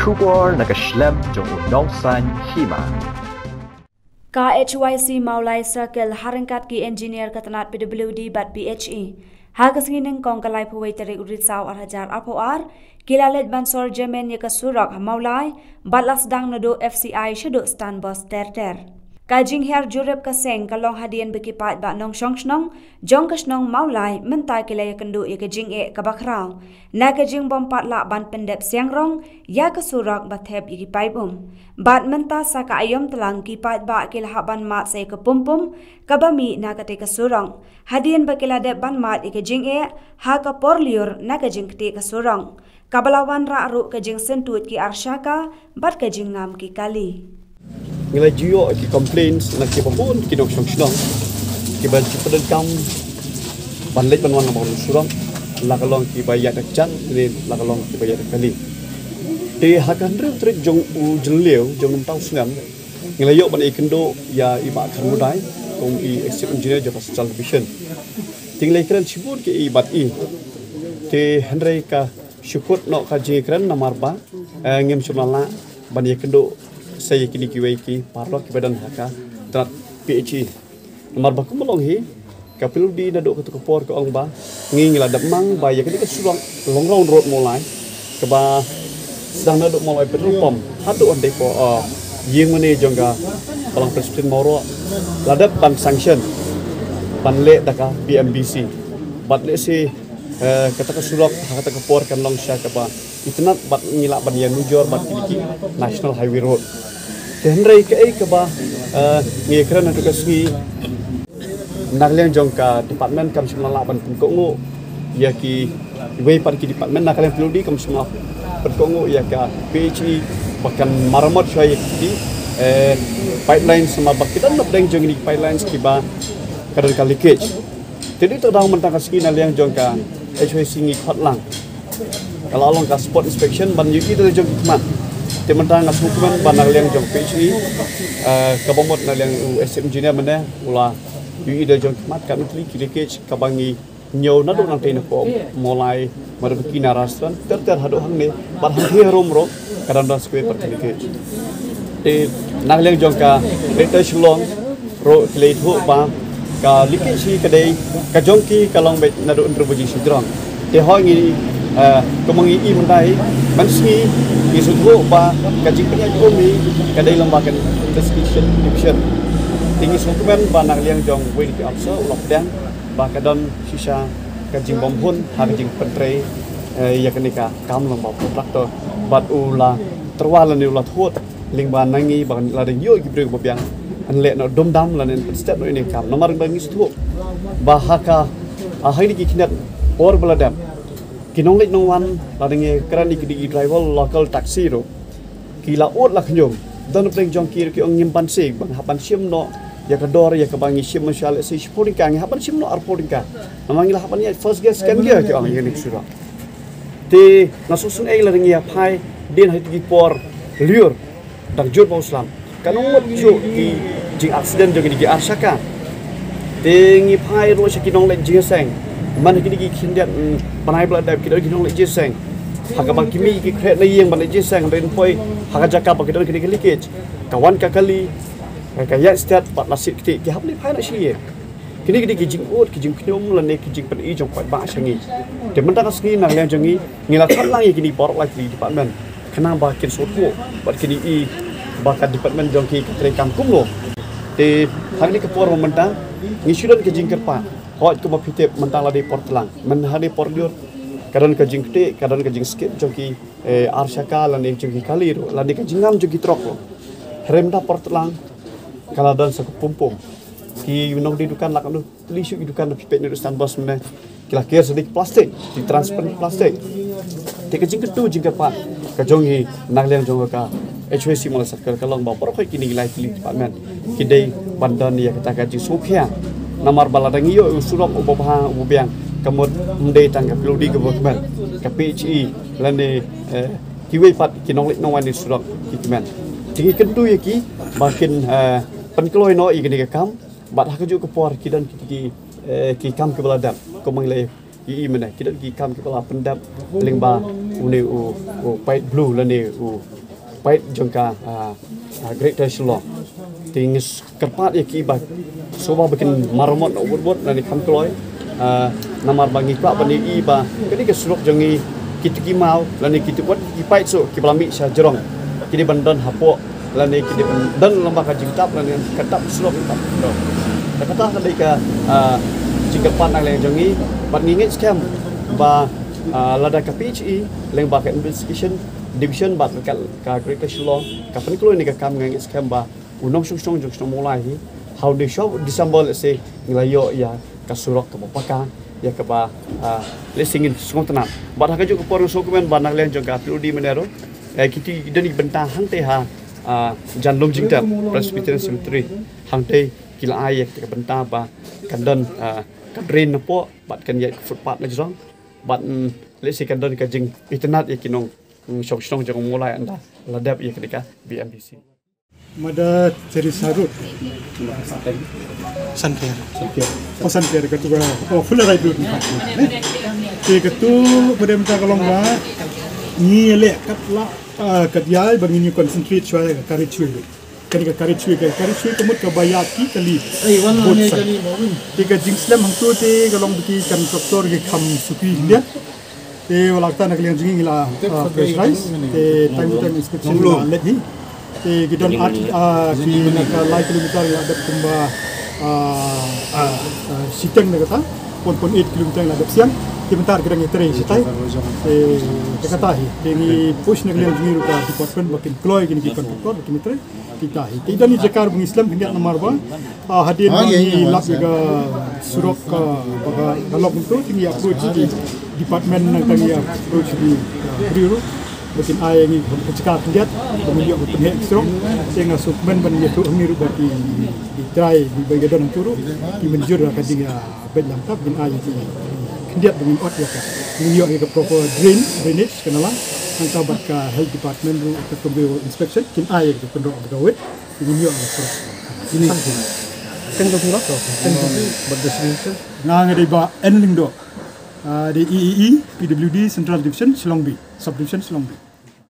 Kubor nakaslem jong unongsan hima. KHYC Maulai Circle harangkat ki engineer katanat PWD bat PHE. Hagasingin kong kalay puway tarik uritsaw arhajar RPR, kilalit bansor Jemen yakasurak Maulai, batlas dang nado FCI shado stand bus ter. Kajing her jurep kaseng kalong hadian bekipat ba nong song jong kasnong Maulai mentai kilay kendu ya kajing kabakrao. Na kajing bompat la ban pendep siang rong ya kasurak bathep ikipai Bat menta saka ayom telang kipat ba kilahaban mat say kepumpum kabami na kate kasurang. Hadian bakiladep ban mat ikajing ha kaporliur na kajing kate kasurang. Kabalawan ra'ru kajing sentut ki arsyaka bat kajing ngam ki kali. Ngilai jiyo ki complaints nak ki papun ki dok song ki ban ki padan kam ban lek ban wan na surang la kalong ki bayat chan ni la kalong ki bayat kali te hakan trip jong u jeleu jong tau sngam ngilai yo ban ikendo ya iba kan mudai kong i executive engineer jo pasal vision tinglai kran sibut ki i bat i te hendrai ka syukut no ka je kran namar ba ngem sumala ban ikendo saya kini kiweki parlo ki badan haka trat PHE nomor baku melong hi kapil di nadok ke kopor ke ong ba ngingla damang ba ya kini ke sulang longrong road mulai ke ba sedang nadok mulai perupom hatu onde ko yeng mene jongga palang presiden moro ladap ban sanction ban le daka BMBC bat le si kata ke sulok kata kopor kan long sya ke ba itnat bat ngila ban ya nujor bat kini national highway road Henry ke ba ngekran na tukasgi nagliang jongka department kam semala ban pengkongo ya ki wei par ki department nagliang peludi kam semala pengkongo ya ka PHE bahkan maramot saya di pipeline sama bakitan nak deng jong ni pipelines ki ba kadang kali leakage jadi terdang mentang kasgi nagliang jongka HYC ngi khotlang kalau along ka spot inspection ban yuki dari jong kman Teman-teman ngas hukuman banal yang jong PHE kabamot na yang SM engineer mana ula yu ida jong mat kami tri leakage kabangi nyaw na do nang tayo ko mulai marabiki na rastran ter hado hang ne ban hang ro kadang dan square per leakage te nang yang jong ka later long ro late ho ba ka leakage kadai ka jongki kalong bet na do interbuji sidrong te ho ngi kemengi i mendai mansi isugo ba kajing punya komi kadai lembaga investigation division tinggi dokumen banang liang jong we di abso lockdown ba kadon sisa kajing bombun harjing pentre ya kenika kam lomba kontraktor bat ula terwala ni ula thot ling banangi ba la de yo gibre bobiang an le no dom dam la nen step no ini kam nomor bangi stu ba haka ahai ni kinat or beladam kinong lek nong wan ladenge kerani ki driver local taxi ro kila ot la knyom dan pleng jong ki ong nyimpan se bang hapan sim no ya ka dor ya ka bangi sim social se sporting ka hapan sim no arporting ka namangi la hapan ya first gas scan ge ki ong yenik sura te nasusun e ladenge ya phai den hai ti por liur dang jot muslim kanong mot jo ki jing accident jong ki arsaka te ngi phai ro kinong lek jeseng man kini ki kindiat panai bla dab kidor kinong le jeseng haga bang kimi ki kret na yeng ban le jeseng ren poi haga jaka ba kidor kini leakage kawan ka kali ka ya stat pat lasit kiti ki hap ni phai na shi kini ki jing ot ki jing knyom la ne ki jing pen i jong kwat ba sangi de mentang asngi nang leng jongi ngila khatlang ye kini borok la ki department kena ba kin sotwo bat kini i ba ka department jong ki tre kam kumlo te hang ni ke por mentang ngisudan ki jing kerpa hot ko mapitip mentang ladi portlang menhadi porliur kadang kajing kete kadang kajing skip joki arsyaka lan yang joki kalir ladi kajingam joki trok remda portlang kala dan sak pumpum ki winong di dukan lak anu lisu di dukan pipet ni stand bos mena kila kir sedik plastik di transparent plastik te kajing ketu jing kepa kajongi nagliang jongka HWC mala sakal kalong ba porok kini gilai kili department kidai bandan ya kata kaji sukya namar baladangi yo usulok ubah ubiang kamut mendai tangga peludi ke bokman ke PHE lane kiwe pat kinong lek nong wani sulok kikman tingi kentu yaki makin penkeloi no igini ke kam bat hakaju ke por kidan ki kam ke baladap ko mangle i mena kidan ki kam ke bala pendap lingba uni pait blue la ni pait jongka great national tingis kerpat ya ki ba soba bikin marmot ubut la ni kam kloi namar bangi pra bani i ba kini ke suruk jongi kita ki mau la ni kita buat ki pait so ki balami sa jerong kini bandan hapo la ni kini bandan lamba ka jingtap la ni katap suruk tap kata kadai ka jingkapan ang leng jongi bat ngingit scam ba lada ka PHE leng ba ka investigation division bat ka great law ka pan kloi ni ka kam ngingit scam ba unong sung jong mulai hi how they show December let's say nglayo ya ka surok ka paka ya ka ba lesingin sung tanam bat ka jo ka porong dokumen ba nak leng jong ka PUD menero kiti dani bentang hang te ha jan lom jingtap Presbyterian Cemetery hang te kila ayek ka bentang ba kandan kan rain po bat kan yek footpath na jong bat let's say kandan ka jing internet ya kinong song jong mulai anda ladap ya ketika BMDC Mada ceri sarut santiar oh santiar ketua oh full right dulu ke ketua pada minta kalong ba ni le kat la kat yai bagi ni concentrate cuai kari cuai kan ka kari cuai kemut ka bayat ki kali wan ni kali mawin ke jing slam hang tu te kalong bagi kan doktor ke kham suki dia te walakta nak liang jing la fresh rice te time inspection la hi gidon at ki like kilometer la dat kumba siteng na kata 1.8 kilometer la dat siang ki bentar kedang itre sitai kata hi dengi push na kalian jingir ka department bakin kloy gini ki kontor kilometer kita hi tidak ni jakar bung Islam hendak nomor ba hadir ni lap ga surok ka baga dalok tu tinggi approach di department na kami approach di biru bakin ay ni cakap dia kemudian bertemu strong sehingga supmen ban dia tu ngiru bagi di try di bagian turu di menjur akan dia bedlam tap bin ay di dia dengan ot ya kan dia ke proper drainage kenalan angka ka health department ru ke inspection kin ay ke pendok begawet ini dia ini kan tu pula tu kan berdasarkan ngang ada ba ending do di EEE PWD Central Division Selong B Subdivision Selong B